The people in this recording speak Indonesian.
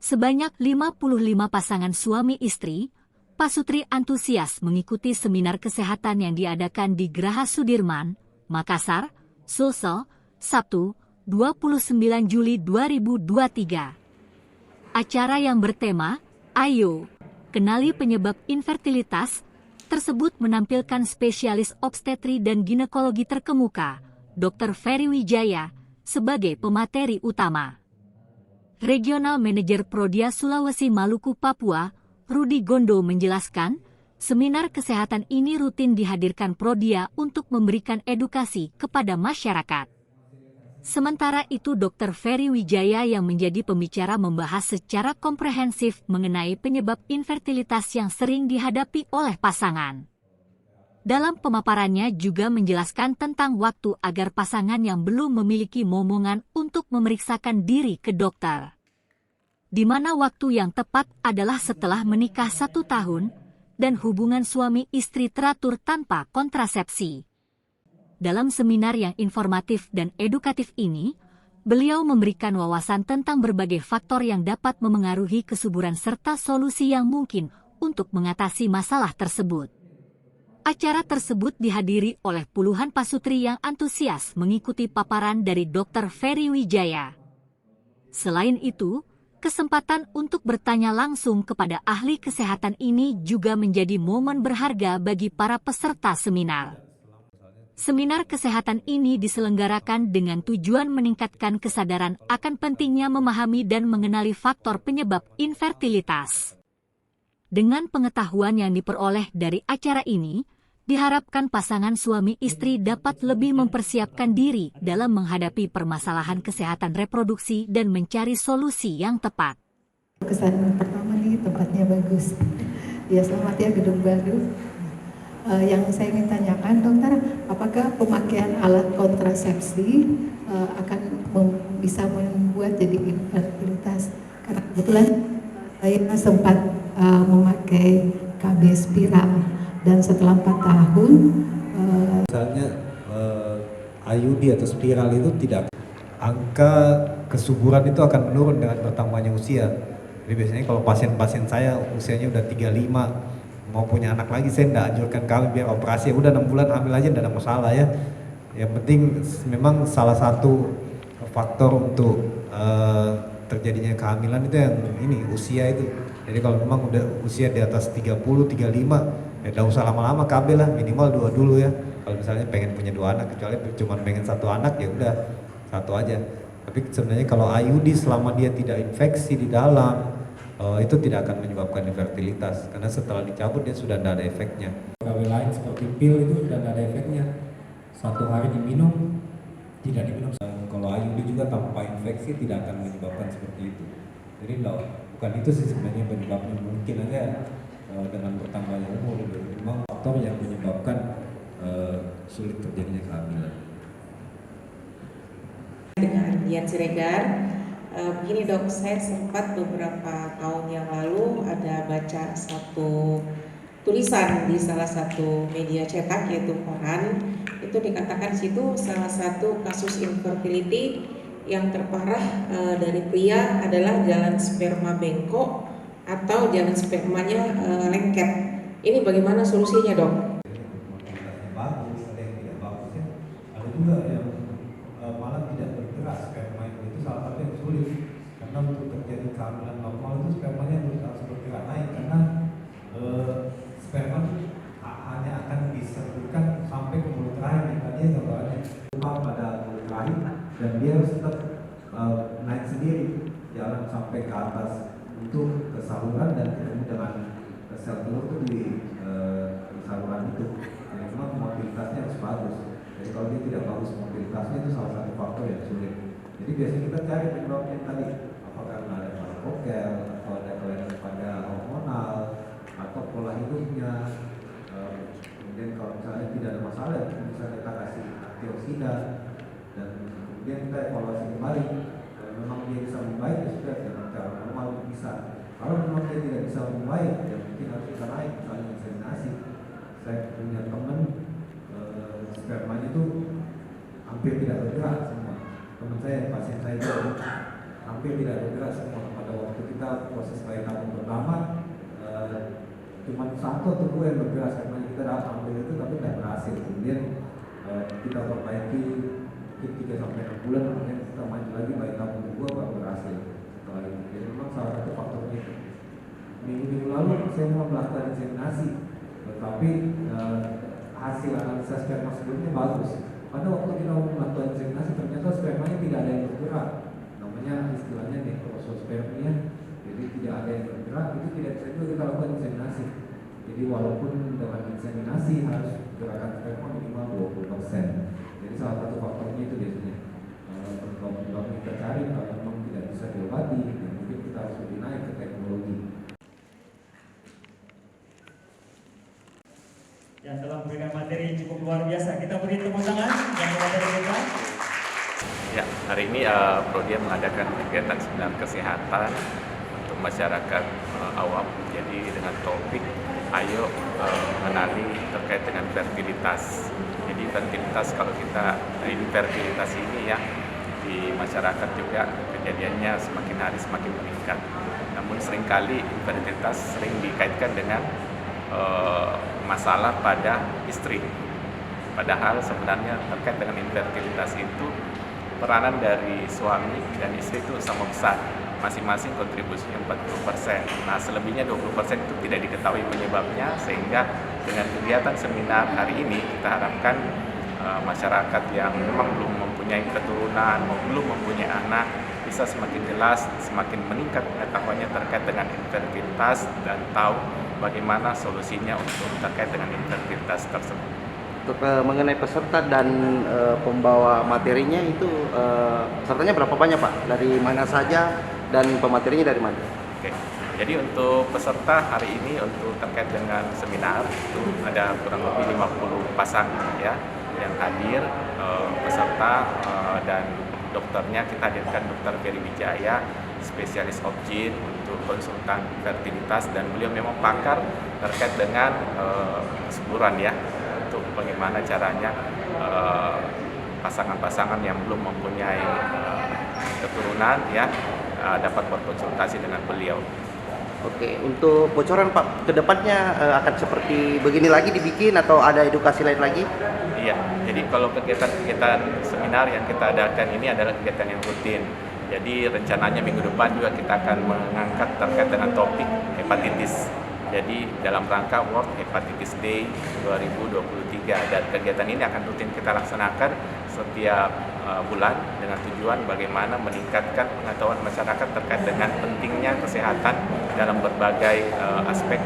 Sebanyak 55 pasangan suami istri, pasutri antusias mengikuti seminar kesehatan yang diadakan di Geraha Sudirman, Makassar, Sulsel, Sabtu, 29 Juli 2023. Acara yang bertema, Ayo, Kenali Penyebab Infertilitas, tersebut menampilkan spesialis obstetri dan ginekologi terkemuka, Dr. Ferry Wijaya, sebagai pemateri utama. Regional Manager Prodia Sulawesi Maluku Papua, Rudi Gondo menjelaskan, seminar kesehatan ini rutin dihadirkan Prodia untuk memberikan edukasi kepada masyarakat. Sementara itu Dr. Ferry Wijaya yang menjadi pembicara membahas secara komprehensif mengenai penyebab infertilitas yang sering dihadapi oleh pasangan. Dalam pemaparannya juga menjelaskan tentang waktu agar pasangan yang belum memiliki momongan untuk memeriksakan diri ke dokter. Di mana waktu yang tepat adalah setelah menikah 1 tahun, dan hubungan suami istri teratur tanpa kontrasepsi. Dalam seminar yang informatif dan edukatif ini, beliau memberikan wawasan tentang berbagai faktor yang dapat memengaruhi kesuburan serta solusi yang mungkin untuk mengatasi masalah tersebut. Acara tersebut dihadiri oleh puluhan pasutri yang antusias mengikuti paparan dari Dr. Ferry Wijaya. Selain itu, kesempatan untuk bertanya langsung kepada ahli kesehatan ini juga menjadi momen berharga bagi para peserta seminar. Seminar kesehatan ini diselenggarakan dengan tujuan meningkatkan kesadaran akan pentingnya memahami dan mengenali faktor penyebab infertilitas. Dengan pengetahuan yang diperoleh dari acara ini, diharapkan pasangan suami istri dapat lebih mempersiapkan diri dalam menghadapi permasalahan kesehatan reproduksi dan mencari solusi yang tepat. Kesan pertama nih, tempatnya bagus. Ya, selamat ya, gedung baru. Yang saya ingin tanyakan, dokter, apakah pemakaian alat kontrasepsi akan bisa membuat jadi infertilitas? Karena kebetulan saya sempat memakai KB spiral. Dan setelah 4 tahun, misalnya IUD atau spiral itu tidak, angka kesuburan itu akan menurun dengan bertambahnya usia. Jadi biasanya kalau pasien-pasien saya usianya udah 35, mau punya anak lagi, saya tidak anjurkan kami biar operasi, udah 6 bulan hamil aja, tidak ada masalah ya. Yang penting memang salah satu faktor untuk terjadinya kehamilan itu yang ini, usia itu. Jadi kalau memang udah usia di atas 30, 35, ya udah usah lama-lama KB lah, minimal 2 dulu ya. Kalau misalnya pengen punya 2 anak, kecuali cuma pengen 1 anak ya udah 1 aja. Tapi sebenarnya kalau IUD selama dia tidak infeksi di dalam, itu tidak akan menyebabkan infertilitas, karena setelah dicabut dia sudah tidak ada efeknya. KB lain seperti pil itu sudah tidak ada efeknya. 1 hari diminum, tidak diminum. Kalau IUD juga tanpa infeksi tidak akan menyebabkan seperti itu. Jadi bukan itu sih sebenarnya penyebabnya, mungkin aja dengan bertambahnya umur, memang faktor yang menyebabkan sulit terjadinya kehamilan. Dengan Dian Siregar, begini dok, saya sempat beberapa tahun yang lalu ada baca satu tulisan di salah satu media cetak yaitu koran. Itu dikatakan situ salah satu kasus infertility yang terparah dari pria adalah jalan sperma bengkok atau jalan spermanya lengket. Ini bagaimana solusinya dok? Bagus, ada yang tidak bagus ya. Ada juga yang malah tidak bergerak sperma itu salah satu yang sulit. Karena untuk terjadi kehamilan normal itu spermanya harus bergerak naik, karena sperma hanya akan diserbukan sampai ke mulut rahim yang tadi gambarnya pada mulut rahim, dan dia harus tetap naik sendiri, jalan sampai ke atas untuk ke saluran dan ketemu dengan sel telur itu di saluran itu. Jadi memang mobilitasnya harus bagus. Jadi kalau dia tidak bagus mobilitasnya, itu salah satu faktor yang sulit. Jadi biasanya kita cari penyebabnya tadi, apakah ada paradokel atau ada kelainan pada hormonal atau pola hidupnya. Kemudian kalau misalnya tidak ada masalah, bisa kita kasih antioksidan, dan kemudian kita evaluasi kembali. Kalau memang dia bisa membaik, ya sudah, dengan cara normal bisa. Kalau memang dia tidak bisa membaik, ya mungkin harus kita naik, misalnya inseminasi. Saya punya teman spermanya itu hampir tidak bergerak semua. Teman saya, pasien saya itu hampir tidak bergerak semua. Pada waktu kita proses bayi tabung pertama cuma 1 atau 2 yang bergerak karena kita dapat ambil itu tapi tidak berhasil. Kemudian kita perbaiki 3 sampai 6 bulan, kemudian kita maju lagi bayi tabung kedua baru berhasil setelah itu. Jadi memang salah satu faktornya itu. Minggu lalu saya mau melakukan inseminasi, tetapi hasil analisa sperma sebelumnya bagus. Pada waktu kita mau melakukan inseminasi ternyata spermanya tidak ada yang bergerak, namanya istilahnya necrosospermia. Jadi tidak ada yang bergerak, itu tidak bisa juga kita lakukan inseminasi. Jadi walaupun dengan inseminasi harus gerakan sperma minimal 20%. Jadi salah satu faktornya itu biasanya kalau kita cari kalau memang tidak bisa diobati, ya mungkin kita harus lebih naik ke teknologi. Yang telah memberikan materi yang cukup luar biasa. Kita beri tepuk tangan yang materi kita. Ya, hari ini Prodia mengadakan kegiatan seminar kesehatan untuk masyarakat awam. Jadi dengan topik ayo mengenali terkait dengan fertilitas. Jadi fertilitas kalau kita infertilitas ini ya di masyarakat juga kejadiannya semakin hari semakin meningkat. Namun seringkali infertilitas sering dikaitkan dengan masalah pada istri. Padahal sebenarnya terkait dengan infertilitas itu peranan dari suami dan istri itu sama besar, masing-masing kontribusinya 40%. Nah selebihnya 20% itu tidak diketahui penyebabnya, sehingga dengan kegiatan seminar hari ini kita harapkan masyarakat yang memang belum mempunyai keturunan, belum mempunyai anak, bisa semakin jelas, semakin meningkat pengetahuannya terkait dengan infertilitas dan tahu bagaimana solusinya untuk terkait dengan infertilitas tersebut. Untuk mengenai peserta dan pembawa materinya itu pesertanya berapa banyak Pak? Dari mana saja dan pematerinya dari mana? Oke. Jadi untuk peserta hari ini untuk terkait dengan seminar itu ada kurang lebih 50 pasangan ya yang hadir, peserta dan dokternya kita hadirkan Dr. Ferry Wijaya, spesialis obgyn untuk konsultan fertilitas, dan beliau memang pakar terkait dengan kesuburan ya, untuk bagaimana caranya pasangan-pasangan yang belum mempunyai keturunan ya dapat berkonsultasi dengan beliau. Oke, untuk bocoran Pak, kedepannya akan seperti begini lagi dibikin atau ada edukasi lain lagi? Iya, jadi kalau kegiatan-kegiatan seminar yang kita adakan ini adalah kegiatan yang rutin. Jadi rencananya minggu depan juga kita akan mengangkat terkait dengan topik hepatitis. Jadi dalam rangka World Hepatitis Day 2023, dan kegiatan ini akan rutin kita laksanakan setiap bulan dengan tujuan bagaimana meningkatkan pengetahuan masyarakat terkait dengan pentingnya kesehatan dalam berbagai aspek